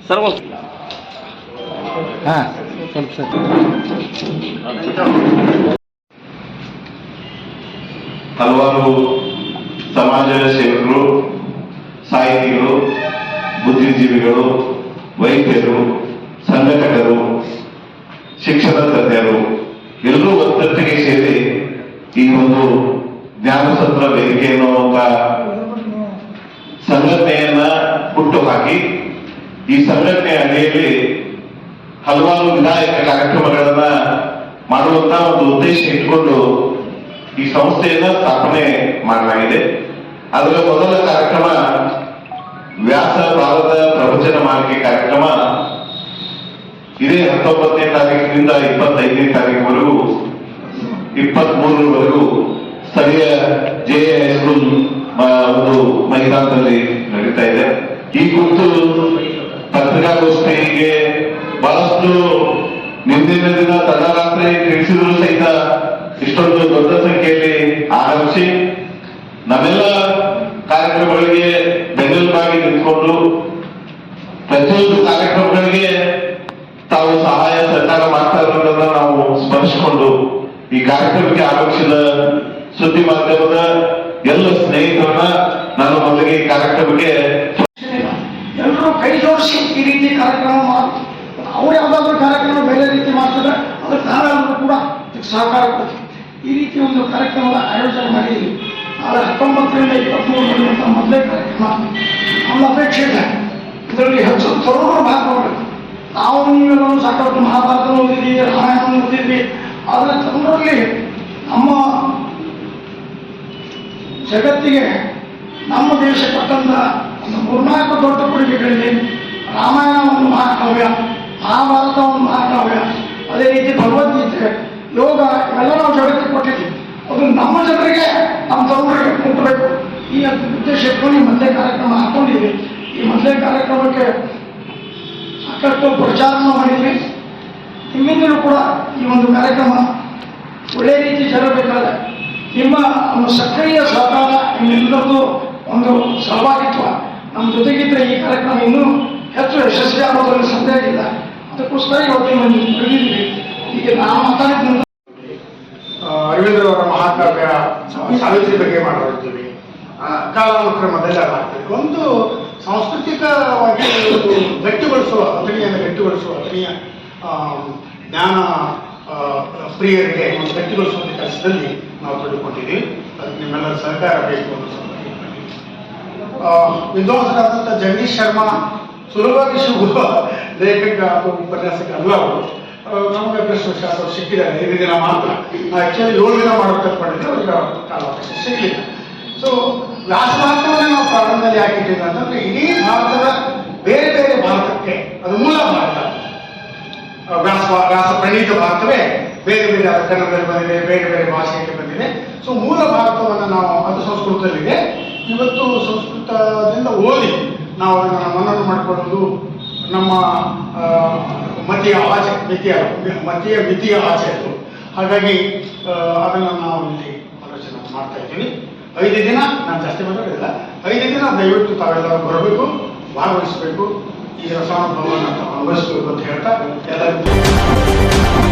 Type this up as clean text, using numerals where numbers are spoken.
Sir ಹಾಂ ಹಲವಾರು ಸಮಾಜ ಸೇವಕರು, ಸಾಹಿತಿಗಳು, ಬುದ್ಧಿಜೀವಿಗಳು, ವೈದ್ಯರು, ಸಂಘಟಕರು, ಶಿಕ್ಷಣ ತಜ್ಞರು ಎಲ್ಲರೂ ಒತ್ತಟ್ಟಿಗೆ ಸೇರಿ ಈ ಒಂದು ಜ್ಞಾನಸತ್ರ ವೇದಿಕೆ ಎನ್ನುವಂತ ಸಂಘಟನೆಯನ್ನ ಹುಟ್ಟು ಹಾಕಿ ಈ ಸಂಘಟನೆ ಅಡಿಯಲ್ಲಿ ಹಲವಾರು ವಿಧಾಯಕ ಕಾರ್ಯಕ್ರಮಗಳನ್ನ ಮಾಡುವಂತ ಒಂದು ಉದ್ದೇಶ ಇಟ್ಕೊಂಡು ಈ ಸಂಸ್ಥೆಯನ್ನ ಸ್ಥಾಪನೆ ಮಾಡಲಾಗಿದೆ. ಅದರ ಮೊದಲ ಕಾರ್ಯಕ್ರಮ ವ್ಯಾಸ ಭಾರತ ಪ್ರವಚನ ಮಾಲಿಕೆ ಕಾರ್ಯಕ್ರಮ ಇದೇ 19ನೇ ತಾರೀಕಿನಿಂದ 25ನೇ ತಾರೀಕಿನವರೆಗೂ 23ರವರೆಗೂ ಸ್ಥಳೀಯ ಜೆಎ ಹೈಸ್ಕೂಲ್ ಒಂದು ಮೈದಾನದಲ್ಲಿ ನಡೀತಾ ಇದೆ. ಈ ಕುರಿತು ಪತ್ರಿಕಾಗೋಷ್ಠಿಗೆ ಬಹಳಷ್ಟು ನಿನ್ನಿನ ದಿನ ತಡರಾತ್ರಿ ತಿಳಿಸಿದ್ರು ಸಹಿತ ಇಷ್ಟೊಂದು ದೊಡ್ಡ ಸಂಖ್ಯೆಯಲ್ಲಿ ಆಗಮಿಸಿ ನಮ್ಮೆಲ್ಲ ಕಾರ್ಯಕ್ರಮಗಳಿಗೆ ಬೆನ್ನೆಲುಬಾಗಿ ನಿಂತ್ಕೊಂಡು ಪ್ರತಿಯೊಂದು ಕಾರ್ಯಕ್ರಮಗಳಿಗೆ ತಾವು ಸಹಾಯ ಸಹಕಾರ ಮಾಡ್ತಾ ಇರೋದನ್ನ ನಾವು ಸ್ಮರಿಸಿಕೊಂಡು ಈ ಕಾರ್ಯಕ್ರಮಕ್ಕೆ ಆಗಮಿಸಿದ ಸುದ್ದಿ ಮಾಧ್ಯಮದ ಎಲ್ಲ ಸ್ನೇಹಿತರನ್ನ ನಾನು ಮೊದಲಿಗೆ ಈ ಕಾರ್ಯಕ್ರಮಕ್ಕೆ ಎಲ್ಲರೂ ಕೈ ಜೋಡಿಸಿ ಈ ರೀತಿ ಕಾರ್ಯಕ್ರಮ ಮಾಡಿ ಅವ್ರು ಯಾವುದಾದ್ರೂ ಕಾರ್ಯಕ್ರಮ ಬೇರೆ ರೀತಿ ಮಾಡ್ತಾರೆ ಅದಕ್ಕೆ ನಾವೆಲ್ಲರೂ ಕೂಡ ಸಹಕಾರ ಕೊಡ್ತೀವಿ. ಈ ರೀತಿ ಒಂದು ಕಾರ್ಯಕ್ರಮದ ಆಯೋಜನೆ ಮಾಡಿದ್ದೀವಿ. ನಾಳೆ 19ರಿಂದ 23 ಮೊದಲೇ ಕಾರ್ಯಕ್ರಮ. ನಮ್ಮ ಅಪೇಕ್ಷೆ ಇದೆ ಇದರಲ್ಲಿ ಹೆಚ್ಚು ತರುಣರು ಭಾಗವಹಿಸಬೇಕು. ನಾವು ನೀವೆಲ್ಲರೂ ಸಾಕಷ್ಟು ಮಹಾಭಾರತ ಓದಿದ್ವಿ, ರಾಮಾಯಣ ಓದಿದ್ವಿ, ಆದರೆ ತರುಣರಲ್ಲಿ ನಮ್ಮ ಜಗತ್ತಿಗೆ ನಮ್ಮ ದೇಶ ಕೊಟ್ಟಂತ ಒಂದು 3-4 ದೊಡ್ಡ ಕೊಡುಗೆಗಳಲ್ಲಿ ರಾಮಾಯಣ ಒಂದು ಮಹಾಕಾವ್ಯ, ಮಹಾಭಾರತ ಒಂದು ಮಹಾಕಾವ್ಯ, ಅದೇ ರೀತಿ ಭಗವದ್ಗೀತೆ, ಯೋಗ ಇವೆಲ್ಲ ನಾವು ಜಗತ್ತಿಗೆ ಕೊಟ್ಟಿದ್ದೀವಿ. ಅದು ನಮ್ಮ ಜನರಿಗೆ ನಮ್ಮ ತರುಣರಿಗೆ ಮುಟ್ಟಬೇಕು. ಈ ಉದ್ದೇಶ ಇಟ್ಕೊಂಡು ಈ ಮೊದಲೇ ಕಾರ್ಯಕ್ರಮ ಹಾಕೊಂಡಿದ್ವಿ. ಈ ಮೊದಲೇ ಕಾರ್ಯಕ್ರಮಕ್ಕೆ ಸಾಕಷ್ಟು ಪ್ರಚಾರವನ್ನು ಮಾಡಿದ್ವಿ. ನಿಮ್ಮಿಂದಲೂ ಕೂಡ ಈ ಒಂದು ಕಾರ್ಯಕ್ರಮ ಒಳ್ಳೆಯ ರೀತಿ ಜರಬೇಕಾದ್ರೆ ನಿಮ್ಮ ಒಂದು ಸಕ್ರಿಯ ಸಹಕಾರ, ನಿಮ್ಮೆಲ್ಲರದ್ದು ಒಂದು ಸಹಭಾಗಿತ್ವ ನಮ್ಮ ಜೊತೆಗಿದ್ದರೆ ಈ ಕಾರ್ಯಕ್ರಮ ಇನ್ನೂ ಹೆಚ್ಚು ಯಶಸ್ವಿ ಆಗೋದ್ರಲ್ಲಿ ಸಂದೇಹ ಇಲ್ಲ. ಅದಕ್ಕೋಸ್ಕರ ಇವತ್ತು ಒಂದು ತಿಳಿದಿದ್ವಿ. ಈಗ ನಾವು ಮಾತಾಡಿದ ಅರವಿಂದ್ರ ಅವರ ಮಹಾಕಾವ್ಯ ಸಾವಿತ್ರಿ ಬಗ್ಗೆ ಮಾಡಿರ್ತೀವಿ, ಕಾಲಾನುಕ್ರಮದಲ್ಲಿ ಅದಾಗ್ತದೆ. ಒಂದು ಸಾಂಸ್ಕೃತಿಕವಾಗಿ ಗಟ್ಟಿಗೊಳಿಸುವ ಅಥಣಿಯನ್ನು ಗಟ್ಟಿಗೊಳಿಸುವ ಅಥಣಿಯ ಜ್ಞಾನ ಪ್ರಿಯರಿಗೆ ಒಂದು ಗಟ್ಟಿಗೊಳಿಸುವಂಥ ಕೆಲಸದಲ್ಲಿ ನಾವು ತೊಡಗಿಕೊಂಡಿದ್ದೀವಿ. ಅದಕ್ಕೆ ನಿಮ್ಮೆಲ್ಲರ ಸಹಕಾರ ಬೇಕು ಅನ್ನೋ ವಿದ್ವಾಂಸರಾದಂಥ ಜಗದೀಶ್ ಶರ್ಮಾ ಸುಲಭವಾಗಿ ಸಿಗುವ ಲೇಖಕ ಅಥವಾ ಉಪನ್ಯಾಸಕ ಅಲ್ಲ ಅವರು. ನಮಗೆ ಪ್ರಶ್ನೆ ಸಿಕ್ಕಿದ್ದಾರೆ 5 ದಿನ ಮಾತ್ರ. ಆಕ್ಚುಲಿ 7 ದಿನ ಮಾಡೋಕ್ಕೆ ಪಡೆದ್ರೆ ಅವ್ರಿಗೆ ಕಾಲಾವಕಾಶ ಸಿಗಲಿಲ್ಲ. ಸೊ ವ್ಯಾಸ ಭಾರತವನ್ನೇ ನಾವು ಪ್ರಾರಂಭದಲ್ಲಿ ಹಾಕಿದ್ದೀವಿ ಅಂತಂದ್ರೆ ಇಡೀ ಭಾರತದ ಬೇರೆ ಬೇರೆ ಭಾರತಕ್ಕೆ ಅದು ಮೂಲ ಭಾರತ. ವ್ಯಾಸ ಪ್ರಣೀತ ಭಾರತವೇ ಬೇರೆ ಬೇರೆ ಕನ್ನಡದಲ್ಲಿ ಬಂದಿದೆ, ಬೇರೆ ಬೇರೆ ಭಾಷೆಯಲ್ಲಿ ಬಂದಿದೆ. ಸೊ ಮೂಲ ಭಾರತವನ್ನು ನಾವು ಅದು ಸಂಸ್ಕೃತದಲ್ಲಿದೆ. ಇವತ್ತು ಸಂಸ್ಕೃತದಿಂದ ಓದಿ ನಾವು ಅದನ್ನು ಮನನ ಮಾಡಿಕೊಳ್ಳೋದು ನಮ್ಮ ಮತೀಯ ಆಚೆ ಮತೀಯ ಮಿತಿಯ ಆಚೆ ಅದು. ಹಾಗಾಗಿ ಅದನ್ನು ನಾವು ಇಲ್ಲಿ ಆಲೋಚನೆ ಮಾಡ್ತಾ ಇದ್ದೀವಿ. 5 ದಿನ ನಾನು ಜಾಸ್ತಿ ಮಾತಾಡೋದಿಲ್ಲ. 5 ದಿನ ದಯವಿಟ್ಟು ತಾವೆಲ್ಲರೂ ಬರಬೇಕು, ಭಾಗವಹಿಸಬೇಕು, ಈ ರಸಾನುಭವವನ್ನು ಅನುಭವಿಸಬೇಕು ಅಂತ ಹೇಳ್ತಾ ಎಲ್ಲರಿಗೂ